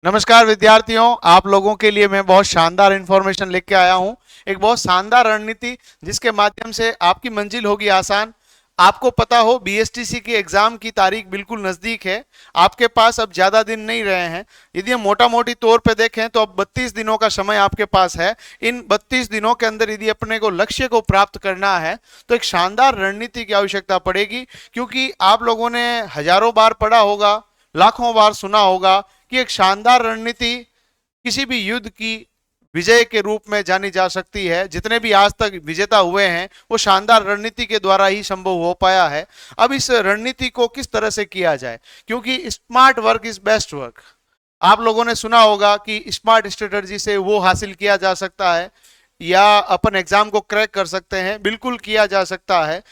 नमस्कार विद्यार्थियों, आप लोगों के लिए मैं बहुत शानदार इंफॉर्मेशन लेके आया हूं। एक बहुत शानदार रणनीति जिसके माध्यम से आपकी मंजिल होगी आसान। आपको पता हो बीएसटीसी की एग्जाम की तारीख बिल्कुल नजदीक है। आपके पास अब ज्यादा दिन नहीं रहे हैं। यदि हम मोटा मोटी तौर पे देखें तो अब 32 दिनों का समय आपके पास है। इन 32 दिनों के अंदर यदि अपने को लक्ष्य को प्राप्त करना है तो एक शानदार रणनीति की आवश्यकता पड़ेगी, क्योंकि आप लोगों ने हजारों बार पढ़ा होगा, लाखों बार सुना होगा कि एक शानदार रणनीति किसी भी युद्ध की विजय के रूप में जानी जा सकती है। जितने भी आज तक विजेता हुए हैं वो शानदार रणनीति के द्वारा ही संभव हो पाया है। अब इस रणनीति को किस तरह से किया जाए, क्योंकि smart work is best work. आप लोगों ने सुना होगा कि स्मार्ट स्ट्रेटजी से वो हासिल किया जा सकता है या अपन एग्जाम को क्रैक कर सकते हैं। बिल्कुल किया जा सकता है।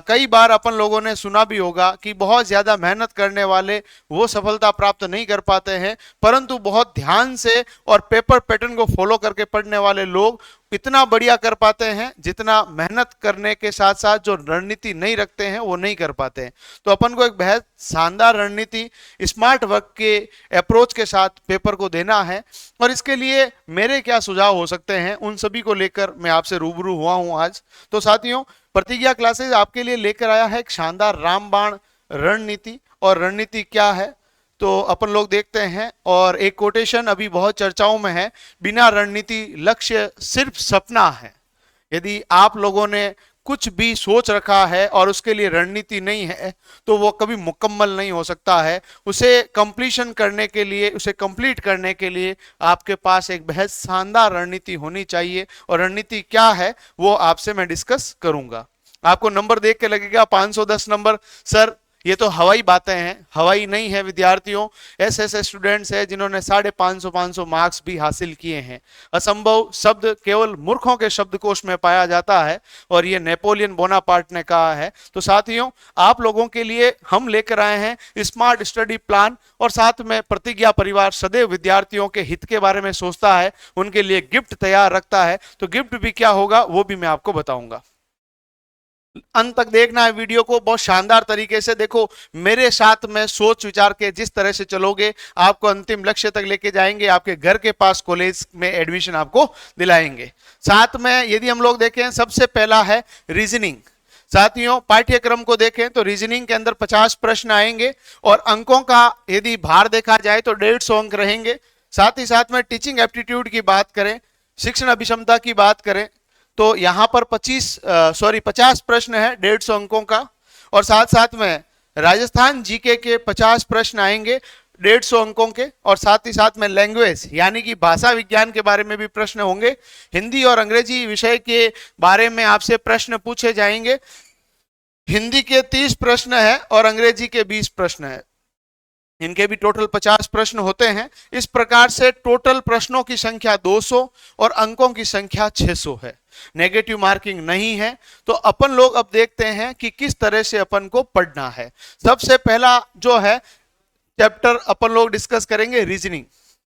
कई बार अपन लोगों ने सुना भी होगा कि बहुत ज्यादा मेहनत करने वाले वो सफलता प्राप्त नहीं कर पाते हैं, परंतु बहुत ध्यान से और पेपर पैटर्न को फॉलो करके पढ़ने वाले लोग इतना बढ़िया कर पाते हैं जितना मेहनत करने के साथ साथ जो रणनीति नहीं रखते हैं वो नहीं कर पाते हैं। तो अपन को एक बेहद शानदार रणनीति स्मार्ट वर्क के अप्रोच के साथ पेपर को देना है, और इसके लिए मेरे क्या सुझाव हो सकते हैं उन सभी को लेकर मैं आपसे रूबरू हुआ हूं आज। तो साथियों, प्रतिज्ञा क्लासेस आपके लिए लेकर आया है एक शानदार रामबाण रणनीति। और रणनीति क्या है तो अपन लोग देखते हैं। और एक कोटेशन अभी बहुत चर्चाओं में है, बिना रणनीति लक्ष्य सिर्फ सपना है। यदि आप लोगों ने कुछ भी सोच रखा है और उसके लिए रणनीति नहीं है तो वो कभी मुकम्मल नहीं हो सकता है। उसे कंप्लीशन करने के लिए, उसे कंप्लीट करने के लिए आपके पास एक बेहद शानदार रणनीति होनी चाहिए। और रणनीति क्या है वो आपसे मैं डिस्कस करूंगा। आपको नंबर देख के लगेगा 510 नंबर। सर ये तो हवाई बातें हैं। हवाई नहीं है विद्यार्थियों, ऐसे ऐसे स्टूडेंट्स हैं जिन्होंने 550 मार्क्स भी हासिल किए हैं। असंभव शब्द केवल मूर्खों के शब्दकोश में पाया जाता है, और ये नेपोलियन बोनापार्ट ने कहा है। तो साथियों, आप लोगों के लिए हम लेकर आए हैं स्मार्ट स्टडी प्लान, और साथ में प्रतिज्ञा परिवार सदैव विद्यार्थियों के हित के बारे में सोचता है, उनके लिए गिफ्ट तैयार रखता है। तो गिफ्ट भी क्या होगा वो भी मैं आपको बताऊंगा। अंत तक देखना है वीडियो को, बहुत शानदार तरीके से देखो। मेरे साथ में सोच विचार के जिस तरह से चलोगे आपको अंतिम लक्ष्य तक लेके जाएंगे, आपके घर के पास कॉलेज में एडमिशन आपको दिलाएंगे। साथ में यदि हम लोग देखें, सबसे पहला है रीजनिंग। साथियों, पाठ्यक्रम को देखें तो रीजनिंग के अंदर 50 प्रश्न आएंगे, और अंकों का यदि भार देखा जाए तो 150 अंक रहेंगे। साथ ही साथ में टीचिंग एप्टीट्यूड की बात करें, शिक्षण अभिक्षमता की बात करें तो यहां पर 50 प्रश्न है 150 अंकों का। और साथ साथ में राजस्थान जीके के 50 प्रश्न आएंगे 150 अंकों के। और साथ ही साथ में लैंग्वेज यानी कि भाषा विज्ञान के बारे में भी प्रश्न होंगे। हिंदी और अंग्रेजी विषय के बारे में आपसे प्रश्न पूछे जाएंगे। हिंदी के 30 प्रश्न है और अंग्रेजी के 20 प्रश्न है। इनके भी टोटल 50 प्रश्न होते हैं। इस प्रकार से टोटल प्रश्नों की संख्या 200 और अंकों की संख्या 600 है। नेगेटिव मार्किंग नहीं है। तो अपन लोग अब देखते हैं कि किस तरह से अपन को पढ़ना है। सबसे पहला जो है चैप्टर अपन लोग डिस्कस करेंगे रीजनिंग।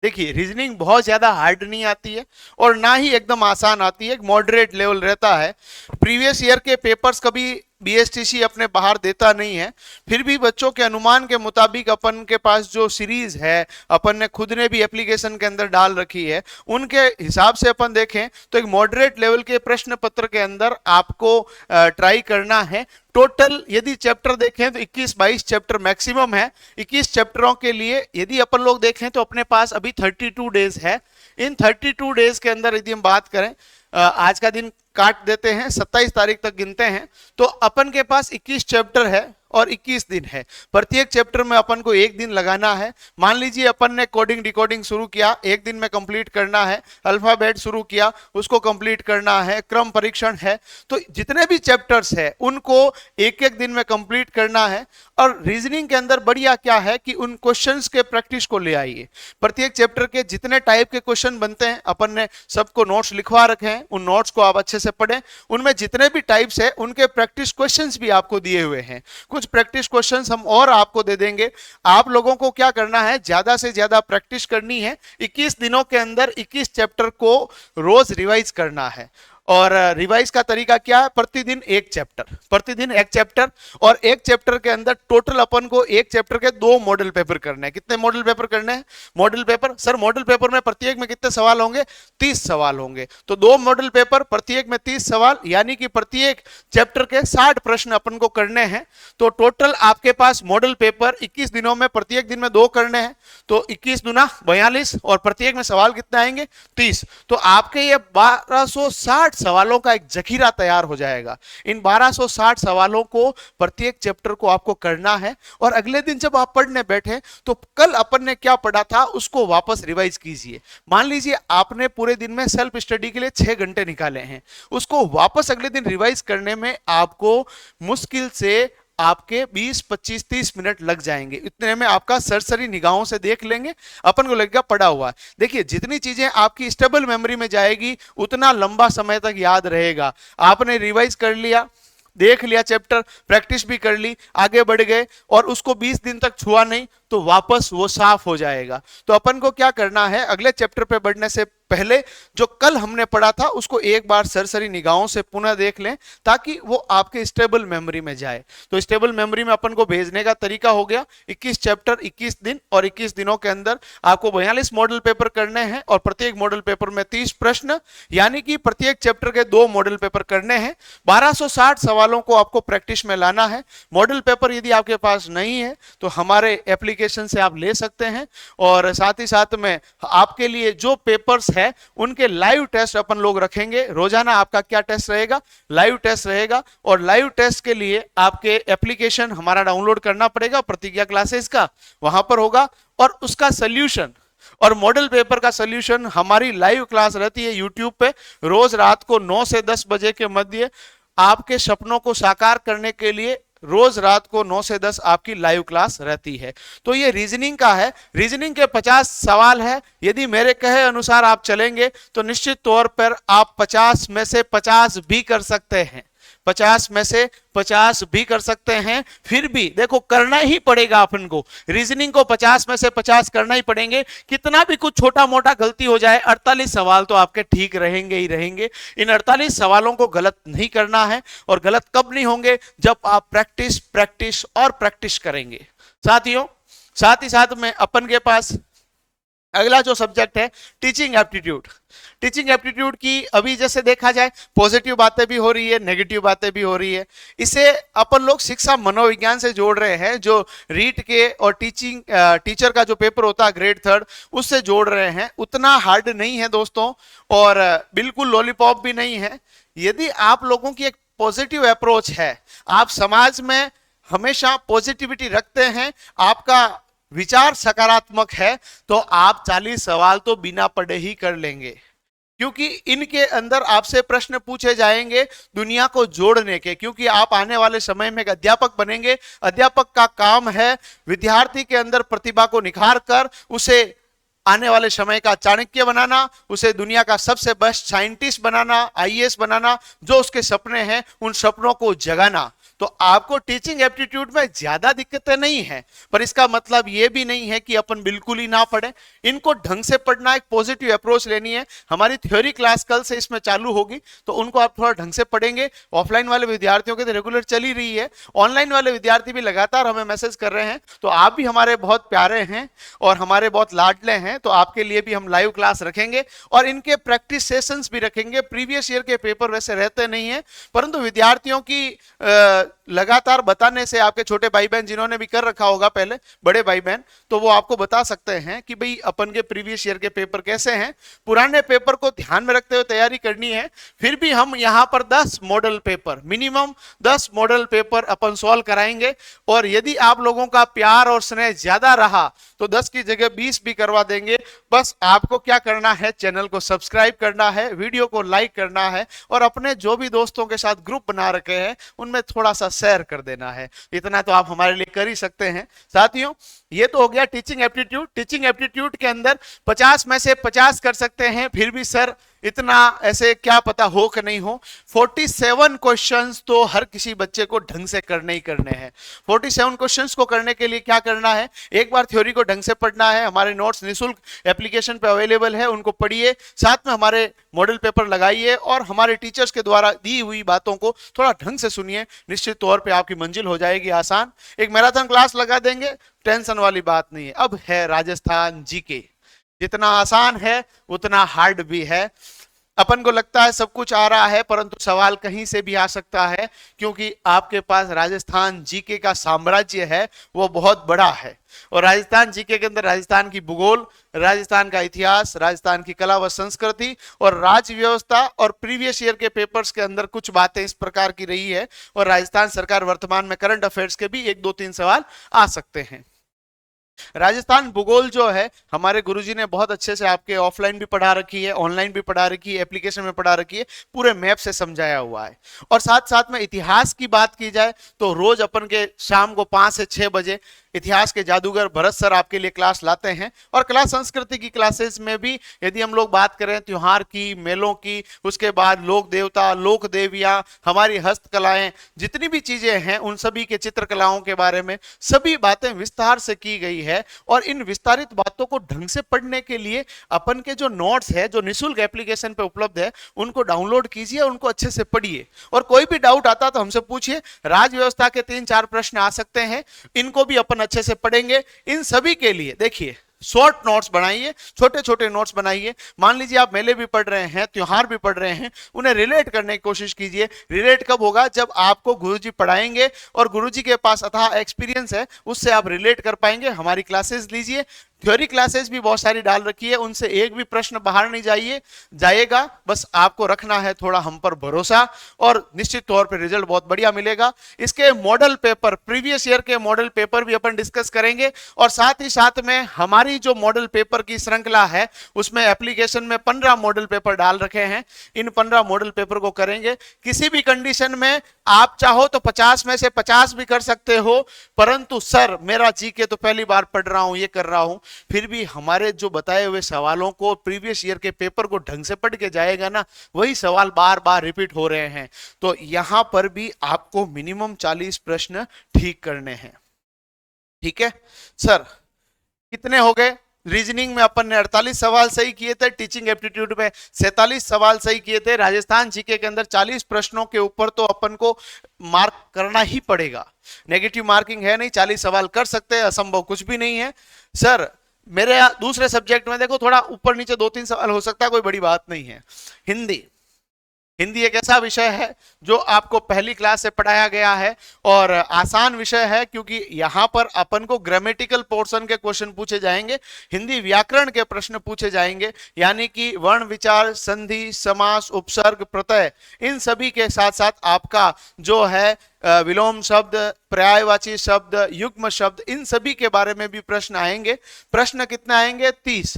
देखिए, रीजनिंग बहुत ज्यादा हार्ड नहीं आती है और ना ही एकदम आसान आती है, एक मॉडरेट लेवल रहता है। प्रीवियस ईयर के पेपर्स कभी बीएसटीसी अपने बाहर देता नहीं है, फिर भी बच्चों के अनुमान के मुताबिक अपन के पास जो सीरीज है, अपन ने खुद ने भी एप्लीकेशन के अंदर डाल रखी है, उनके हिसाब से अपन देखें तो एक मॉडरेट लेवल के प्रश्न पत्र के अंदर आपको ट्राई करना है। टोटल यदि चैप्टर देखें तो 21-22 चैप्टर मैक्सिमम है। 21 चैप्टरों के लिए यदि अपन लोग देखें तो अपने पास अभी 32 डेज है। इन 32 डेज के अंदर यदि हम बात करें, आज का दिन काट देते हैं, 27 तारीख तक गिनते हैं, तो अपन के पास 21 चैप्टर है और 21 दिन है। प्रत्येक चैप्टर में अपन को एक दिन लगाना है। मान लीजिए अपन ने कोडिंग डिकोडिंग शुरू किया, एक दिन में कंप्लीट करना है। अल्फाबेट शुरू किया, उसको कंप्लीट करना है। क्रम परीक्षण है। तो जितने भी चैप्टर्स है उनको एक एक दिन में कंप्लीट करना है। और रीजनिंग के अंदर बढ़िया क्या है कि उन क्वेश्चंस के प्रैक्टिस को ले आइए। प्रत्येक चैप्टर के जितने टाइप के क्वेश्चन बनते हैं अपन ने सबको नोट्स लिखवा रखे हैं, उन नोट्स को आप अच्छे से पढ़ें। उनमें जितने भी टाइप्स है उनके प्रैक्टिस क्वेश्चंस भी आपको दिए हुए हैं। कुछ प्रैक्टिस क्वेश्चंस हम और आपको दे देंगे। आप लोगों को क्या करना है, ज्यादा से ज्यादा प्रैक्टिस करनी है। 21 दिनों के अंदर 21 चैप्टर को रोज रिवाइज करना है। और रिवाइज का तरीका क्या है, प्रतिदिन एक चैप्टर, प्रतिदिन एक चैप्टर, और एक चैप्टर के अंदर टोटल अपन को एक चैप्टर के 2 मॉडल पेपर करने हैं। कितने मॉडल पेपर करने हैं? Model paper, sir model paper में प्रत्येक में कितने सवाल होंगे? 30 सवाल होंगे। तो 2 मॉडल पेपर, प्रत्येक में 30 सवाल, यानी कि प्रत्येक चैप्टर के 60 प्रश्न अपन को करने हैं। तो टोटल आपके पास मॉडल पेपर 21 दिनों में, प्रत्येक दिन में 2 करने हैं, तो 21 दूना 42, और प्रत्येक में सवाल कितने आएंगे? 30। तो आपके ये 1260 सवालों का एक जखीरा तैयार हो जाएगा। इन 1260 सवालों को प्रत्येक चैप्टर को आपको करना है, और अगले दिन जब आप पढ़ने बैठे तो कल अपन ने क्या पढ़ा था उसको वापस रिवाइज कीजिए। मान लीजिए आपने पूरे दिन में सेल्फ स्टडी के लिए 6 घंटे निकाले हैं, उसको वापस अगले दिन रिवाइज करने में आपको मुश्किल से आपके 20, 25, 30 मिनट लग जाएंगे। इतने में आपका सरसरी निगाहों से देख लेंगे, अपन को लगेगा पढ़ा हुआ। देखिए जितनी चीजें आपकी स्टेबल मेमोरी में जाएगी उतना लंबा समय तक याद रहेगा। आपने रिवाइज कर लिया, देख लिया चैप्टर, प्रैक्टिस भी कर ली, आगे बढ़ गए और उसको 20 दिन तक छुआ नहीं, तो वापस वो साफ हो जाएगा। तो अपन को क्या करना है, अगले चैप्टर पे बढ़ने से पहले जो कल हमने पढ़ा था उसको एक बार सरसरी निगाहों से पुनः देख लें, ताकि वो आपके स्टेबल मेमोरी में जाए। तो स्टेबल मेमोरी में अपन को भेजने का तरीका हो गया 21 चैप्टर 21 दिन, और 21 दिनों के अंदर आपको 42 मॉडल पेपर करने हैं, और प्रत्येक मॉडल पेपर में 30 प्रश्न, यानी कि प्रत्येक चैप्टर के 2 मॉडल पेपर करने हैं। 1260 सवालों को आपको प्रैक्टिस में लाना है। मॉडल पेपर यदि आपके पास नहीं है तो हमारे एप्लीकेशन से आप ले सकते हैं, और साथ ही साथ में आपके लिए जो पेपर्स है उनके लाइव टेस्ट अपन लोग रखेंगे। रोजाना आपका क्या टेस्ट रहेगा? लाइव टेस्ट रहेगा, और लाइव टेस्ट के लिए आपके एप्लीकेशन हमारा डाउनलोड करना पड़ेगा, प्रतिज्ञा क्लासेस का, वहां पर होगा, और उसका सॉल्यूशन और मॉडल पेपर का सॉल्यूशन हमारी लाइव क्लास रहती है यूट्यूब पे, रोज रात को 9 से 10 बजे के मध्य। आपके सपनों को साकार करने के लिए रोज रात को 9 से 10 आपकी लाइव क्लास रहती है। तो ये रीजनिंग का है, रीजनिंग के 50 सवाल है। यदि मेरे कहे अनुसार आप चलेंगे तो निश्चित तौर पर आप 50 में से 50 भी कर सकते हैं, 50 में से 50 भी कर सकते हैं। फिर भी देखो करना ही पड़ेगा अपन को, रीजनिंग को 50 में से 50 करना ही पड़ेंगे। कितना भी कुछ छोटा मोटा गलती हो जाए, 48 सवाल तो आपके ठीक रहेंगे ही रहेंगे। इन 48 सवालों को गलत नहीं करना है, और गलत कब नहीं होंगे? जब आप प्रैक्टिस प्रैक्टिस और प्रैक्टिस करेंगे। साथियों, साथ ही साथ में अपन के पास अगला जो सब्जेक्ट है टीचिंग एप्टीट्यूड। टीचिंग एप्टीट्यूड की अभी जैसे देखा जाए पॉजिटिव बातें भी हो रही है, नेगेटिव बातें भी हो रही है। इसे अपन लोग शिक्षा मनोविज्ञान से जोड़ रहे हैं, जो रीट के और टीचर का जो पेपर होता है ग्रेड 3 उससे जोड़ रहे हैं। उतना हार्ड नहीं है दोस्तों, और बिल्कुल लॉलीपॉप भी नहीं है। यदि आप लोगों की एक पॉजिटिव अप्रोच है, आप समाज में हमेशा पॉजिटिविटी रखते हैं, आपका विचार सकारात्मक है, तो आप 40 सवाल तो बिना पढ़े ही कर लेंगे, क्योंकि इनके अंदर आपसे प्रश्न पूछे जाएंगे दुनिया को जोड़ने के। क्योंकि आप आने वाले समय में एक अध्यापक बनेंगे। अध्यापक का काम है विद्यार्थी के अंदर प्रतिभा को निखार कर उसे आने वाले समय का चाणक्य बनाना, उसे दुनिया का सबसे बेस्ट साइंटिस्ट बनाना, आईएएस बनाना, जो उसके सपने हैं उन सपनों को जगाना। तो आपको टीचिंग एप्टीट्यूड में ज्यादा दिक्कतें नहीं है, पर इसका मतलब यह भी नहीं है कि अपन बिल्कुल ही ना पढ़ें। इनको ढंग से पढ़ना, एक पॉजिटिव अप्रोच लेनी है। हमारी थ्योरी क्लास कल से इसमें चालू होगी, तो उनको आप थोड़ा ढंग से पढ़ेंगे। ऑफलाइन वाले विद्यार्थियों के तो रेगुलर चल ही रही है, ऑनलाइन वाले विद्यार्थी भी लगातार हमें मैसेज कर रहे हैं। तो आप भी हमारे बहुत प्यारे हैं और हमारे बहुत लाडले हैं, तो आपके लिए भी हम लाइव क्लास रखेंगे और इनके प्रैक्टिस सेशंस भी रखेंगे। प्रीवियस ईयर के पेपर वैसे रहते नहीं है, परंतु विद्यार्थियों की लगातार बताने से, आपके छोटे भाई बहन जिन्होंने भी कर रखा होगा पहले, बड़े भाई बहन, तो वो आपको बता सकते हैं कि भाई अपन के प्रीवियस ईयर के पेपर कैसे हैं। पुराने पेपर को ध्यान में रखते हुए तैयारी करनी है। फिर भी हम यहाँ पर 10 model paper, minimum 10 model paper अपन सॉल्व कराएंगे। और यदि आप लोगों का प्यार और स्नेह ज्यादा रहा तो 10 की जगह 20 भी करवा देंगे। बस आपको क्या करना है, चैनल को सब्सक्राइब करना है, वीडियो को लाइक करना है, और अपने जो भी दोस्तों के साथ ग्रुप बना रखे हैं उनमें थोड़ा सा शेयर कर देना है। इतना तो आप हमारे लिए कर ही सकते हैं। साथियों, ये तो हो गया टीचिंग एप्टीट्यूड। टीचिंग एप्टीट्यूड के अंदर 50 में से 50 कर सकते हैं, फिर भी सर इतना ऐसे क्या पता हो कि नहीं हो। 47 क्वेश्चंस तो हर किसी बच्चे को ढंग से करने ही करने हैं। 47 क्वेश्चंस को करने के लिए क्या करना है, एक बार थ्योरी को ढंग से पढ़ना है। हमारे नोट्स निःशुल्क एप्लीकेशन पे अवेलेबल है, उनको पढ़िए, साथ में हमारे मॉडल पेपर लगाइए और हमारे टीचर्स के द्वारा दी हुई बातों को थोड़ा ढंग से सुनिए। निश्चित तौर पे आपकी मंजिल हो जाएगी आसान। एक मैराथन क्लास लगा देंगे, टेंशन वाली बात नहीं है। अब है राजस्थान जीके। जितना आसान है उतना हार्ड भी है। अपन को लगता है सब कुछ आ रहा है, परंतु सवाल कहीं से भी आ सकता है, क्योंकि आपके पास राजस्थान जीके का साम्राज्य है, वो बहुत बड़ा है। और राजस्थान जीके के अंदर राजस्थान की भूगोल, राजस्थान का इतिहास, राजस्थान की कला व संस्कृति और राज्य व्यवस्था और प्रीवियस ईयर के पेपर्स के अंदर कुछ बातें इस प्रकार की रही है। और राजस्थान सरकार वर्तमान में करंट अफेयर्स के भी 1 2 3 सवाल आ सकते हैं। राजस्थान भूगोल जो है हमारे गुरुजी ने बहुत अच्छे से आपके ऑफलाइन भी पढ़ा रखी है, ऑनलाइन भी पढ़ा रखी है, एप्लीकेशन में पढ़ा रखी है, पूरे मैप से समझाया हुआ है। और साथ साथ में इतिहास की बात की जाए तो रोज अपन के शाम को 5 से 6 बजे इतिहास के जादूगर भरत सर आपके लिए क्लास लाते हैं। और कला संस्कृति की क्लासेस में भी यदि हम लोग बात करें त्योहार की, मेलों की, उसके बाद लोक देवता, लोक देवियां, हमारी हस्तकलाएं, जितनी भी चीजें हैं उन सभी के चित्रकलाओं के बारे में सभी बातें विस्तार से की गई है। और इन विस्तारित बातों को ढंग से पढ़ने के लिए अपन के जो नोट्स है, जो निःशुल्क एप्लीकेशन पे उपलब्ध है, उनको डाउनलोड कीजिए, उनको अच्छे से पढ़िए। और कोई भी डाउट आता तो हमसे पूछिए। राज व्यवस्था के 3-4 प्रश्न आ सकते हैं, इनको भी अपन अच्छे से पढ़ेंगे। इन सभी के लिए देखिए शॉर्ट नोट्स बनाइए, छोटे छोटे नोट्स बनाइए। मान लीजिए आप मेले भी पढ़ रहे हैं, त्योहार भी पढ़ रहे हैं, उन्हें रिलेट करने की कोशिश कीजिए। रिलेट कब होगा, जब आपको गुरुजी पढ़ाएंगे और गुरुजी के पास अथाह एक्सपीरियंस है, उससे आप रिलेट कर पाएंगे। हमारी क्लासेस लीजिए, थ्योरी क्लासेस भी बहुत सारी डाल रखी है, उनसे एक भी प्रश्न बाहर नहीं जाएगा। बस आपको रखना है थोड़ा हम पर भरोसा और निश्चित तौर पे रिजल्ट बहुत बढ़िया मिलेगा। इसके मॉडल पेपर, प्रीवियस ईयर के मॉडल पेपर भी अपन डिस्कस करेंगे। और साथ ही साथ में हमारी जो मॉडल पेपर की श्रृंखला है उसमें एप्लीकेशन में 15 मॉडल पेपर डाल रखे हैं। इन 15 मॉडल पेपर को करेंगे। किसी भी कंडीशन में आप चाहो तो 50 में से 50 भी कर सकते हो, परंतु सर मेरा जीके तो पहली बार पढ़ रहा हूं, ये कर रहा हूं, फिर भी हमारे जो बताए हुए सवालों को, प्रीवियस ईयर के पेपर को ढंग से पढ़ के जाएगा ना, वही सवाल बार बार रिपीट हो रहे हैं। तो यहां पर भी आपको मिनिमम 40 प्रश्न ठीक करने हैं। ठीक है सर, कितने हो गए? रीजनिंग में अपन ने 48 सवाल सही किए थे, टीचिंग एप्टीट्यूड में 47 सवाल सही किए थे, राजस्थान जीके के अंदर 40 प्रश्नों के ऊपर तो अपन को मार्क करना ही पड़ेगा। नेगेटिव मार्किंग है नहीं, 40 सवाल कर सकते हैं, असंभव कुछ भी नहीं है। सर मेरे दूसरे सब्जेक्ट में देखो थोड़ा ऊपर नीचे 2-3 सवाल हो सकता है, कोई बड़ी बात नहीं है। हिंदी, हिंदी एक ऐसा विषय है जो आपको पहली क्लास से पढ़ाया गया है और आसान विषय है, क्योंकि यहां पर अपन को ग्रामेटिकल पोर्शन के क्वेश्चन पूछे जाएंगे, हिंदी व्याकरण के प्रश्न पूछे जाएंगे, यानी कि वर्ण विचार, संधि, समास, उपसर्ग, प्रत्यय, इन सभी के साथ साथ आपका जो है विलोम शब्द, पर्यायवाची शब्द, युग्म शब्द, इन सभी के बारे में भी प्रश्न आएंगे। प्रश्न कितने आएंगे? 30।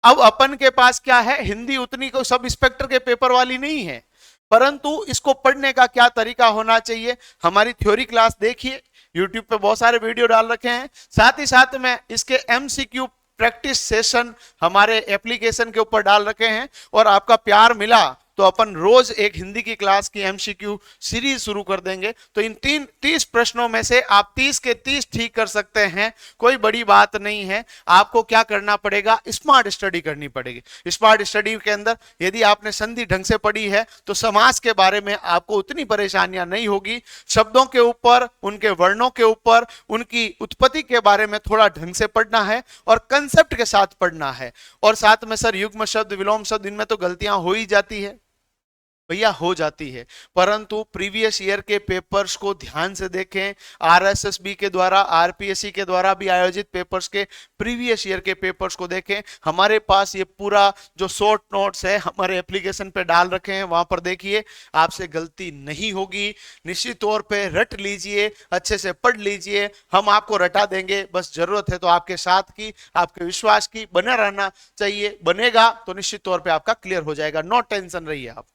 अब अपन के पास क्या है, हिंदी उतनी को सब इंस्पेक्टर के पेपर वाली नहीं है, परंतु इसको पढ़ने का क्या तरीका होना चाहिए। हमारी थ्योरी क्लास देखिए, यूट्यूब पे बहुत सारे वीडियो डाल रखे हैं। साथ ही साथ में इसके एमसीक्यू प्रैक्टिस सेशन हमारे एप्लीकेशन के ऊपर डाल रखे हैं। और आपका प्यार मिला तो अपन रोज एक हिंदी की क्लास की एमसीक्यू सीरीज शुरू कर देंगे। तो इन 30 प्रश्नों में से आप 30 के 30 ठीक कर सकते हैं, कोई बड़ी बात नहीं है। आपको क्या करना पड़ेगा, स्मार्ट स्टडी करनी पड़ेगी। स्मार्ट स्टडी के अंदर यदि आपने संधि ढंग से पढ़ी है तो समास के बारे में आपको उतनी परेशानियां नहीं होगी। शब्दों के ऊपर, उनके वर्णों के ऊपर, उनकी उत्पत्ति के बारे में थोड़ा ढंग से पढ़ना है और कंसेप्ट के साथ पढ़ना है। और साथ में सर युग्म शब्द, विलोम शब्द, इनमें तो गलतियां हो ही जाती है भैया, हो जाती है, परंतु प्रीवियस ईयर के पेपर्स को ध्यान से देखें। आरएसएसबी के द्वारा, आरपीएससी के द्वारा भी आयोजित पेपर्स के प्रीवियस ईयर के पेपर्स को देखें। हमारे पास ये पूरा जो शॉर्ट नोट्स है हमारे एप्लीकेशन पे डाल रखे हैं, वहां पर देखिए, आपसे गलती नहीं होगी। निश्चित तौर पे रट लीजिए, अच्छे से पढ़ लीजिए, हम आपको रटा देंगे। बस जरूरत है तो आपके साथ की, आपके विश्वास की, बना रहना चाहिए। बनेगा तो निश्चित तौर पे आपका क्लियर हो जाएगा, नो टेंशन रहिए आप।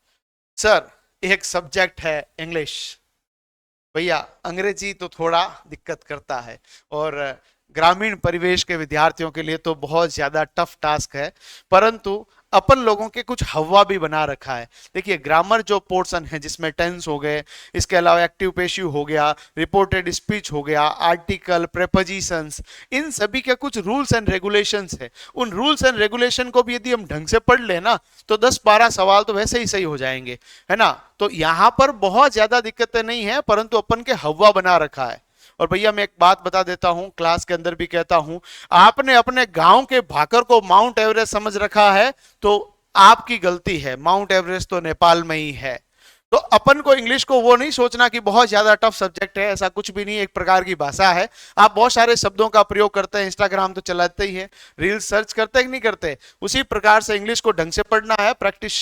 सर एक सब्जेक्ट है इंग्लिश, भैया अंग्रेजी तो थोड़ा दिक्कत करता है और ग्रामीण परिवेश के विद्यार्थियों के लिए तो बहुत ज्यादा टफ टास्क है, परंतु अपन लोगों के कुछ हवा भी बना रखा है। देखिए ग्रामर जो पोर्शन है जिसमें टेंस हो गए, इसके अलावा एक्टिव पेशिव हो गया, रिपोर्टेड स्पीच हो गया, आर्टिकल, प्रेपोजिशंस, इन सभी के कुछ रूल्स एंड रेगुलेशंस है। उन रूल्स एंड रेगुलेशन को भी यदि हम ढंग से पढ़ ले ना तो 10-12 सवाल तो वैसे ही सही हो जाएंगे, है ना। तो यहां पर बहुत ज्यादा दिक्कतें नहीं है, परंतु अपन के हवा बना रखा है। और भैया मैं एक बात बता देता हूं, क्लास के अंदर भी कहता हूं, आपने अपने गांव के भाकर को माउंट एवरेस्ट समझ रखा है तो आपकी गलती है। माउंट एवरेस्ट तो नेपाल में ही है। तो अपन को इंग्लिश को वो नहीं सोचना कि बहुत ज्यादा टफ सब्जेक्ट है, ऐसा कुछ भी नहीं। एक प्रकार की भाषा है। आप बहुत सारे शब्दों का प्रयोग करते हैं, इंस्टाग्राम तो चलाते ही है, रील्स सर्च करते हैं कि नहीं करते, उसी प्रकार से इंग्लिश को ढंग से पढ़ना है। प्रैक्टिस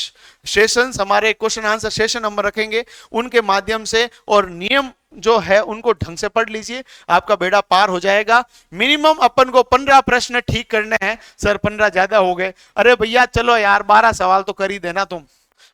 सेशंस, हमारे क्वेश्चन आंसर सेशन हम रखेंगे, उनके माध्यम से और नियम जो है उनको ढंग से पढ़ लीजिए, आपका बेड़ा पार हो जाएगा। मिनिमम अपन को 15 प्रश्न ठीक करने हैं। सर 15 ज्यादा हो गए। अरे भैया चलो यार 12 सवाल तो कर ही देना तुम,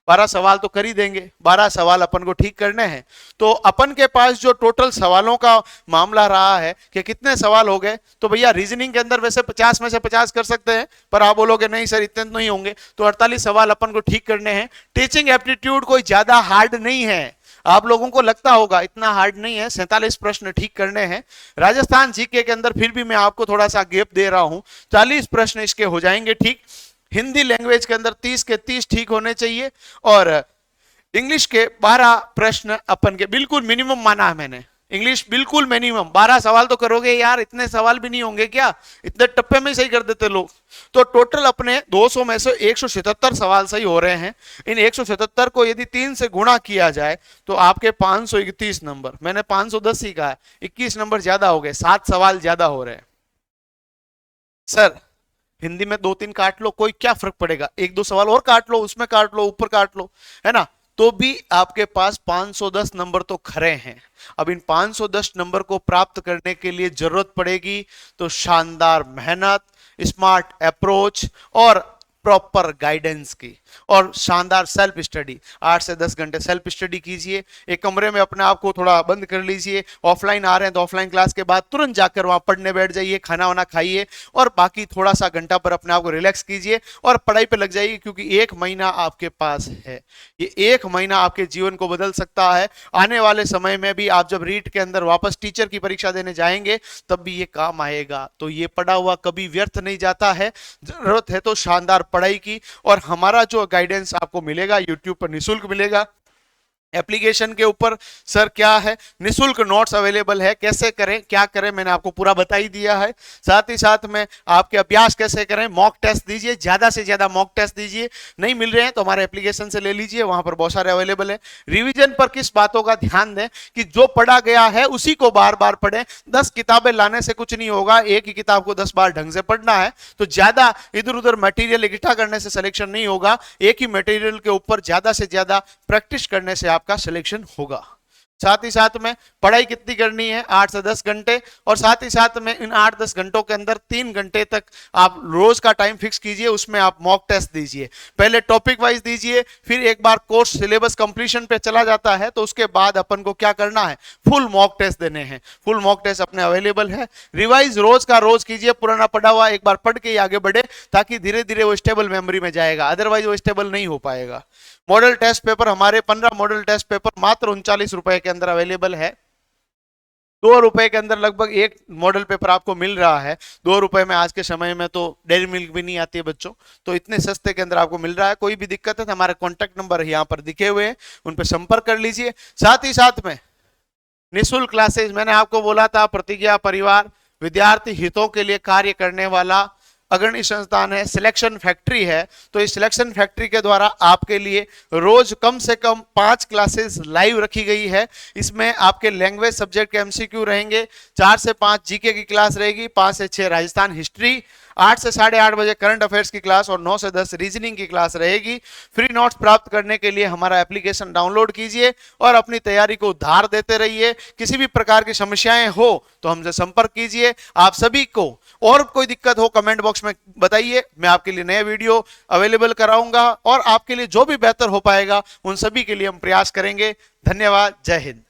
12 सवाल तो कर ही देंगे, 12 सवाल अपन को ठीक करने हैं। तो अपन के पास जो टोटल सवालों का मामला रहा है कि कितने सवाल हो गए, तो भैया रीजनिंग के अंदर वैसे 50 में से 50 कर सकते हैं, पर आप बोलोगे नहीं सर इतने नहीं होंगे, तो 48 सवाल अपन को ठीक करने हैं। टीचिंग एप्टीट्यूड कोई ज्यादा हार्ड नहीं है, आप लोगों को लगता होगा इतना हार्ड नहीं है। 47 प्रश्न ठीक करने हैं। राजस्थान जीके के अंदर फिर भी मैं आपको थोड़ा सा गैप दे रहा हूं, 40 प्रश्न इसके हो जाएंगे ठीक। हिंदी लैंग्वेज के अंदर 30 के 30 ठीक होने चाहिए, और इंग्लिश के 12 प्रश्न अपन के बिल्कुल मिनिमम माना है मैंने। इंग्लिश बिल्कुल मिनिमम 12 सवाल तो करोगे यार, इतने सवाल भी नहीं होंगे क्या, इतने टप्पे में सही कर देते लोग। तो टोटल अपने 200 में से 177 सवाल सही हो रहे हैं। इन 177 को यदि 3 से गुणा किया जाए तो आपके 531 नंबर, मैंने 510 ही कहा, 21 नंबर ज्यादा हो गए, 7 सवाल ज्यादा हो रहे हैं। सर हिंदी में 2-3 काट लो, कोई क्या फर्क पड़ेगा, 1-2 सवाल और काट लो, उसमें काट लो, ऊपर काट लो, है ना, तो भी आपके पास 510 नंबर तो खरे हैं। अब इन 510 नंबर को प्राप्त करने के लिए जरूरत पड़ेगी तो शानदार मेहनत, स्मार्ट अप्रोच और प्रॉपर गाइडेंस की, और शानदार सेल्फ स्टडी। 8 से 10 घंटे सेल्फ स्टडी कीजिए, एक कमरे में अपने आप को थोड़ा बंद कर लीजिए। ऑफलाइन आ रहे हैं तो ऑफलाइन क्लास के बाद तुरंत जाकर वहां पढ़ने बैठ जाइए, खाना वाना खाइए, और बाकी थोड़ा सा घंटा पर अपने आप को रिलैक्स कीजिए और पढ़ाई पे लग जाइए, क्योंकि 1 महीना आपके पास है। ये 1 महीना आपके जीवन को बदल सकता है। आने वाले समय में भी आप जब रीट के अंदर वापस टीचर की परीक्षा देने जाएंगे तब भी ये काम आएगा। तो ये पढ़ा हुआ कभी व्यर्थ नहीं जाता है। जरूरत है तो शानदार पढ़ाई की, और हमारा जो गाइडेंस आपको मिलेगा यूट्यूब पर निःशुल्क मिलेगा। एप्लीकेशन के ऊपर सर क्या है, निःशुल्क नोट्स अवेलेबल है, कैसे करें क्या करें मैंने आपको पूरा बता ही दिया है। साथ ही साथ में आपके अभ्यास कैसे करें, मॉक टेस्ट दीजिए, ज्यादा से ज्यादा मॉक टेस्ट दीजिए। नहीं मिल रहे हैं तो हमारे एप्लीकेशन से ले लीजिए, वहां पर बहुत सारे अवेलेबल है। रिवीजन पर किस बातों का ध्यान दें कि जो पढ़ा गया है उसी को बार बार पढ़ें। 10 किताबें लाने से कुछ नहीं होगा, एक ही किताब को 10 बार ढंग से पढ़ना है। तो ज्यादा इधर उधर मटेरियल इकट्ठा करने से सिलेक्शन नहीं होगा, एक ही मटेरियल के ऊपर ज्यादा से ज्यादा प्रैक्टिस करने से आपका सिलेक्शन होगा। साथ ही साथ में पढ़ाई कितनी करनी है, 8 से 10 घंटे, और साथ ही साथ में इन 8-10 घंटों के अंदर 3 घंटे तक आप रोज का टाइम फिक्स कीजिए, उसमें आप मॉक टेस्ट दीजिए। पहले टॉपिक वाइज दीजिए, फिर एक बार कोर्स सिलेबस कंप्लीशन पे चला जाता है तो उसके बाद अपन को क्या करना है, फुल मॉक टेस्ट देने हैं। फुल मॉक टेस्ट अपने अवेलेबल है। रिवाइज रोज का रोज कीजिए, पुराना पढ़ा हुआ एक बार पढ़ के ही आगे बढ़े, ताकि धीरे धीरे वो स्टेबल मेमोरी में जाएगा, अदरवाइज वो स्टेबल नहीं हो पाएगा। मॉडल टेस्ट पेपर, हमारे 15 मॉडल टेस्ट पेपर मात्र 39 रुपए के अंदर अवेलेबल है। 2 रुपए के अंदर लगभग एक मॉडल पेपर आपको मिल रहा है। 2 रुपए में आज के समय में तो डेयरी मिल्क भी नहीं आती है बच्चों, तो इतने सस्ते के अंदर आपको मिल रहा है। कोई भी दिक्कत है तो हमारे कॉन्टेक्ट नंबर यहाँ पर दिखे हुए हैं, उन पर संपर्क कर लीजिए। साथ ही साथ में निःशुल्क क्लासेज, मैंने आपको बोला था प्रतिज्ञा परिवार विद्यार्थी हितों के लिए कार्य करने वाला अग्रणी संस्थान है, सिलेक्शन फैक्ट्री है। तो इस सिलेक्शन फैक्ट्री के द्वारा आपके लिए रोज कम से कम 5 क्लासेस लाइव रखी गई है। इसमें आपके लैंग्वेज सब्जेक्ट के एमसीक्यू रहेंगे, 4 से 5 जीके की क्लास रहेगी, 5 से 6 राजस्थान हिस्ट्री, 8 से 8:30 बजे करंट अफेयर्स की क्लास और 9 से 10 रीजनिंग की क्लास रहेगी। फ्री नोट्स प्राप्त करने के लिए हमारा एप्लीकेशन डाउनलोड कीजिए और अपनी तैयारी को उधार देते रहिए। किसी भी प्रकार की समस्याएं हो तो हमसे संपर्क कीजिए। आप सभी को और कोई दिक्कत हो कमेंट बॉक्स में बताइए, मैं आपके लिए नए वीडियो अवेलेबल कराऊंगा और आपके लिए जो भी बेहतर हो पाएगा उन सभी के लिए हम प्रयास करेंगे। धन्यवाद, जय हिंद।